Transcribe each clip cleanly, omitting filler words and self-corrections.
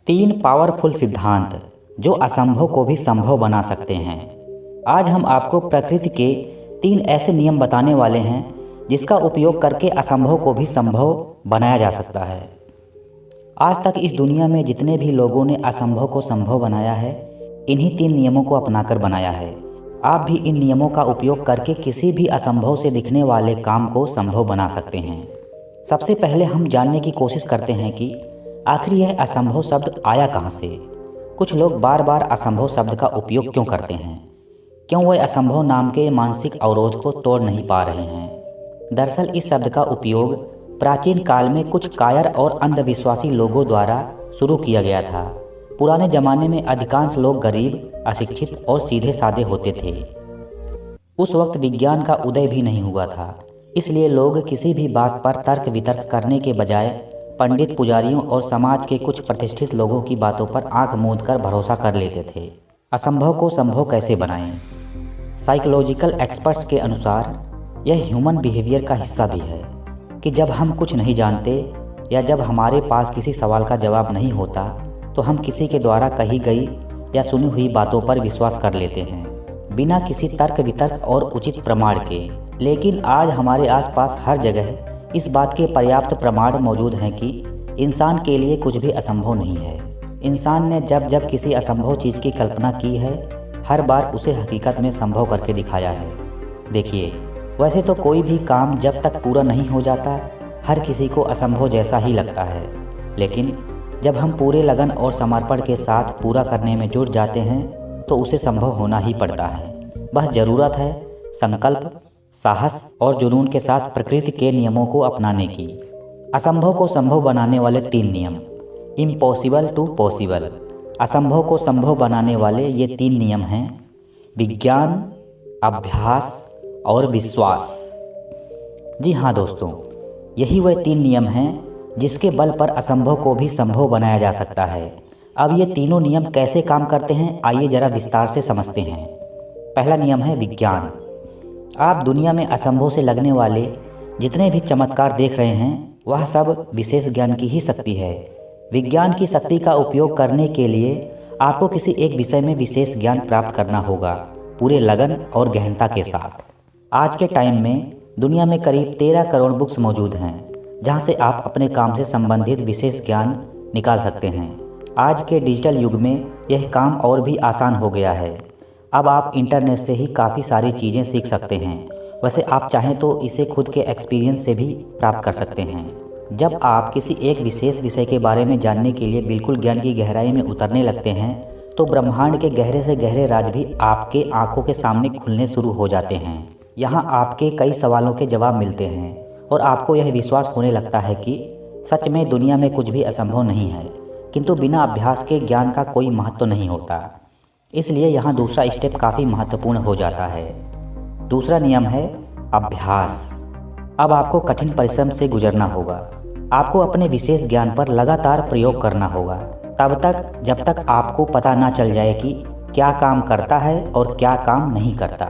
तीन पावरफुल सिद्धांत जो असंभव को भी संभव बना सकते हैं। आज हम आपको प्रकृति के तीन ऐसे नियम बताने वाले हैं जिसका उपयोग करके असंभव को भी संभव बनाया जा सकता है। आज तक इस दुनिया में जितने भी लोगों ने असंभव को संभव बनाया है, इन्हीं तीन नियमों को अपनाकर बनाया है। आप भी इन नियमों का उपयोग करके किसी भी असंभव से दिखने वाले काम को संभव बना सकते हैं। सबसे पहले हम जानने की कोशिश करते हैं कि आखिर यह असंभव शब्द आया कहाँ से। कुछ लोग बार बार असंभव शब्द का उपयोग क्यों करते हैं? क्यों वह असंभव नाम के मानसिक अवरोध को तोड़ नहीं पा रहे हैं? दरअसल इस शब्द का उपयोग प्राचीन काल में कुछ कायर और अंधविश्वासी लोगों द्वारा शुरू किया गया था। पुराने ज़माने में अधिकांश लोग गरीब, अशिक्षित और सीधे साधे होते थे। उस वक्त विज्ञान का उदय भी नहीं हुआ था, इसलिए लोग किसी भी बात पर तर्क वितर्क करने के बजाय पंडित, पुजारियों और समाज के कुछ प्रतिष्ठित लोगों की बातों पर आंख मूंद कर भरोसा कर लेते थे। असंभव को संभव कैसे बनाएं? साइकोलॉजिकल एक्सपर्ट्स के अनुसार यह ह्यूमन बिहेवियर का हिस्सा भी है कि जब हम कुछ नहीं जानते या जब हमारे पास किसी सवाल का जवाब नहीं होता तो हम किसी के द्वारा कही गई या सुनी हुई बातों पर विश्वास कर लेते हैं बिना किसी तर्क वितर्क और उचित प्रमाण के। लेकिन आज हमारे आसपास हर जगह इस बात के पर्याप्त प्रमाण मौजूद हैं कि इंसान के लिए कुछ भी असंभव नहीं है। इंसान ने जब जब किसी असंभव चीज़ की कल्पना की है, हर बार उसे हकीकत में संभव करके दिखाया है। देखिए, वैसे तो कोई भी काम जब तक पूरा नहीं हो जाता हर किसी को असंभव जैसा ही लगता है, लेकिन जब हम पूरे लगन और समर्पण के साथ पूरा करने में जुट जाते हैं तो उसे संभव होना ही पड़ता है। बस ज़रूरत है संकल्प, साहस और जुनून के साथ प्रकृति के नियमों को अपनाने की। असंभव को संभव बनाने वाले तीन नियम, इम्पॉसिबल टू पॉसिबल। असंभव को संभव बनाने वाले ये तीन नियम हैं: विज्ञान, अभ्यास और विश्वास। जी हाँ दोस्तों, यही वह तीन नियम हैं जिसके बल पर असंभव को भी संभव बनाया जा सकता है। अब ये तीनों नियम कैसे काम करते हैं, आइए जरा विस्तार से समझते हैं। पहला नियम है विज्ञान। आप दुनिया में असंभव से लगने वाले जितने भी चमत्कार देख रहे हैं वह सब विशेष ज्ञान की ही शक्ति है। विज्ञान की शक्ति का उपयोग करने के लिए आपको किसी एक विषय में विशेष ज्ञान प्राप्त करना होगा, पूरे लगन और गहनता के साथ। आज के टाइम में दुनिया में करीब 13 करोड़ बुक्स मौजूद हैं जहां से आप अपने काम से संबंधित विशेष ज्ञान निकाल सकते हैं। आज के डिजिटल युग में यह काम और भी आसान हो गया है। अब आप इंटरनेट से ही काफ़ी सारी चीज़ें सीख सकते हैं। वैसे आप चाहें तो इसे खुद के एक्सपीरियंस से भी प्राप्त कर सकते हैं। जब आप किसी एक विशेष विषय के बारे में जानने के लिए बिल्कुल ज्ञान की गहराई में उतरने लगते हैं तो ब्रह्मांड के गहरे से गहरे राज भी आपके आंखों के सामने खुलने शुरू हो जाते हैं। यहाँ आपके कई सवालों के जवाब मिलते हैं और आपको यह विश्वास होने लगता है कि सच में दुनिया में कुछ भी असंभव नहीं है। किंतु बिना अभ्यास के ज्ञान का कोई महत्व नहीं होता, इसलिए यहाँ दूसरा स्टेप काफ़ी महत्वपूर्ण हो जाता है। दूसरा नियम है अभ्यास। अब आपको कठिन परिश्रम से गुजरना होगा। आपको अपने विशेष ज्ञान पर लगातार प्रयोग करना होगा, तब तक जब तक आपको पता ना चल जाए कि क्या काम करता है और क्या काम नहीं करता।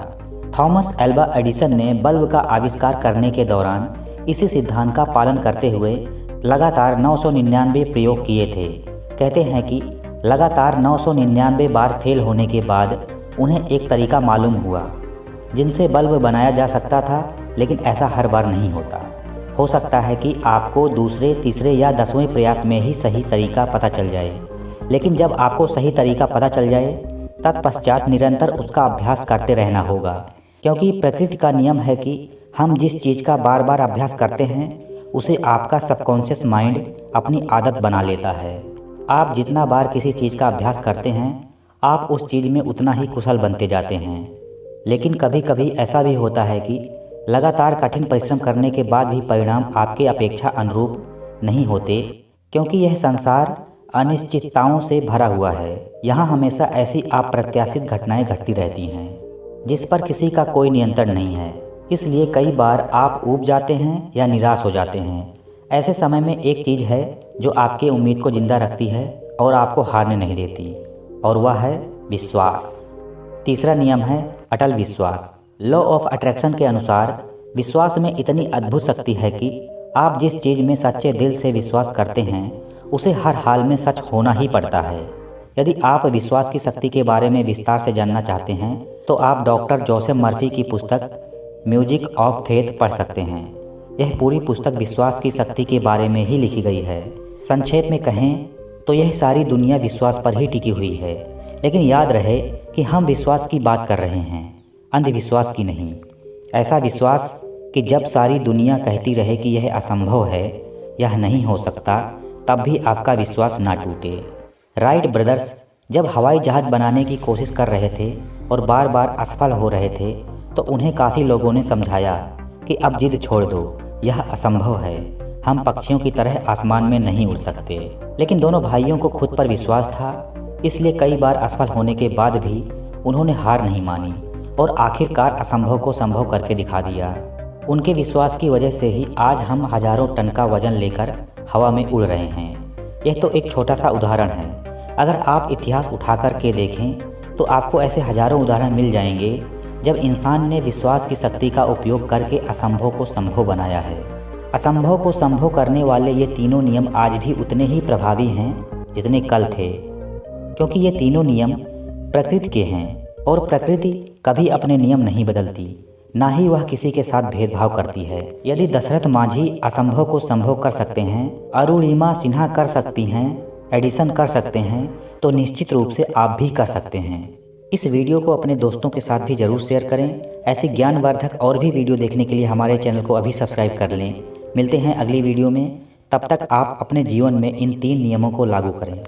थॉमस एल्वा एडिसन ने बल्ब का आविष्कार करने के दौरान इसी सिद्धांत का पालन करते हुए लगातार 999 प्रयोग किए थे। कहते हैं कि लगातार 999 बार फेल होने के बाद उन्हें एक तरीका मालूम हुआ जिनसे बल्ब बनाया जा सकता था, लेकिन ऐसा हर बार नहीं होता। हो सकता है कि आपको दूसरे, तीसरे या 10वें प्रयास में ही सही तरीका पता चल जाए, लेकिन जब आपको सही तरीका पता चल जाए तत्पश्चात निरंतर उसका अभ्यास करते रहना होगा, क्योंकि प्रकृति का नियम है कि हम जिस चीज़ का बार बार अभ्यास करते हैं उसे आपका सबकॉन्शियस माइंड अपनी आदत बना लेता है। आप जितना बार किसी चीज़ का अभ्यास करते हैं आप उस चीज़ में उतना ही कुशल बनते जाते हैं। लेकिन कभी कभी ऐसा भी होता है कि लगातार कठिन परिश्रम करने के बाद भी परिणाम आपके अपेक्षा अनुरूप नहीं होते, क्योंकि यह संसार अनिश्चितताओं से भरा हुआ है। यहाँ हमेशा ऐसी अप्रत्याशित घटनाएं घटती रहती हैं जिस पर किसी का कोई नियंत्रण नहीं है। इसलिए कई बार आप ऊब जाते हैं या निराश हो जाते हैं। ऐसे समय में एक चीज़ है जो आपकी उम्मीद को जिंदा रखती है और आपको हारने नहीं देती, और वह है विश्वास। तीसरा नियम है अटल विश्वास। लॉ ऑफ अट्रैक्शन के अनुसार विश्वास में इतनी अद्भुत शक्ति है कि आप जिस चीज़ में सच्चे दिल से विश्वास करते हैं उसे हर हाल में सच होना ही पड़ता है। यदि आप विश्वास की शक्ति के बारे में विस्तार से जानना चाहते हैं तो आप डॉक्टर जोसेफ मर्फी की पुस्तक म्यूजिक ऑफ फेथ पढ़ सकते हैं। यह पूरी पुस्तक विश्वास की शक्ति के बारे में ही लिखी गई है। संक्षेप में कहें तो यह सारी दुनिया विश्वास पर ही टिकी हुई है, लेकिन याद रहे कि हम विश्वास की बात कर रहे हैं, अंधविश्वास की नहीं। ऐसा विश्वास कि जब सारी दुनिया कहती रहे कि यह असंभव है, यह नहीं हो सकता, तब भी आपका विश्वास ना टूटे। राइट ब्रदर्स जब हवाई जहाज़ बनाने की कोशिश कर रहे थे और बार बार असफल हो रहे थे तो उन्हें काफ़ी लोगों ने समझाया कि अब जिद छोड़ दो, यह असंभव है, हम पक्षियों की तरह आसमान में नहीं उड़ सकते। लेकिन दोनों भाइयों को खुद पर विश्वास था, इसलिए कई बार असफल होने के बाद भी उन्होंने हार नहीं मानी और आखिरकार असंभव को संभव करके दिखा दिया। उनके विश्वास की वजह से ही आज हम हजारों टन का वजन लेकर हवा में उड़ रहे हैं। यह तो एक छोटा सा उदाहरण है। अगर आप इतिहास उठा कर के देखें तो आपको ऐसे हजारों उदाहरण मिल जाएंगे जब इंसान ने विश्वास की शक्ति का उपयोग करके असंभव को संभव बनाया है। असंभव को संभव करने वाले ये तीनों नियम आज भी उतने ही प्रभावी हैं जितने कल थे, क्योंकि ये तीनों नियम प्रकृति के हैं और प्रकृति कभी अपने नियम नहीं बदलती, ना ही वह किसी के साथ भेदभाव करती है। यदि दशरथ मांझी असंभव को संभव कर सकते हैं, अरुणिमा सिन्हा कर सकती हैं, एडिसन कर सकते हैं, तो निश्चित रूप से आप भी कर सकते हैं। इस वीडियो को अपने दोस्तों के साथ भी जरूर शेयर करें। ऐसे ज्ञानवर्धक और भी वीडियो देखने के लिए हमारे चैनल को अभी सब्सक्राइब कर लें। मिलते हैं अगली वीडियो में, तब तक आप अपने जीवन में इन 3 नियमों को लागू करें।